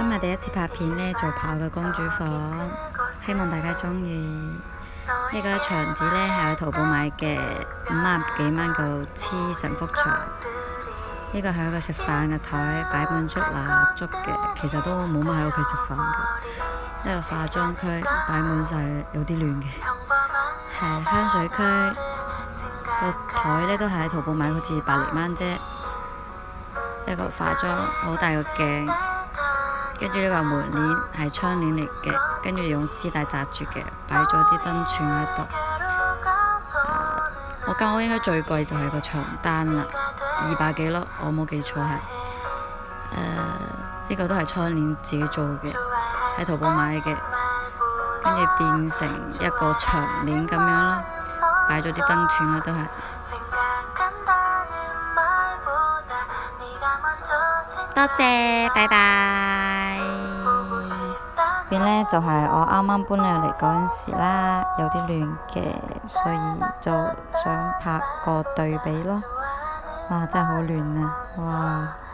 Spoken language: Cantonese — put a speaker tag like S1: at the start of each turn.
S1: 今日第一次拍片呢，做跑嘅公主房，希望大家鍾意。呢個牆紙呢係喺淘寶買嘅，50幾蚊個黐成幅牆。呢個係一個食飯嘅台，擺滿足蠟燭嘅，其實都冇乜喺屋企食飯嘅。呢個化妝區擺滿晒，有啲亂嘅。係香水區個台呢都係喺淘寶買，好似百零蚊啫。一個化妝好大個鏡，跟住呢個門簾係窗簾嚟嘅，跟住用絲帶紮住嘅，擺咗啲燈串喺度。我間屋應該最貴就係個床單啦，200幾咯，我冇記錯係。呢個都係窗簾自己做嘅，喺淘寶買嘅，跟住變成一個長簾咁樣咯，擺咗啲燈串啦都係。多謝，拜拜。邊呢就係我啱啱搬入嚟嗰陣時啦，有啲亂嘅，所以就想拍個對比咯。哇，真係好亂啊！哇〜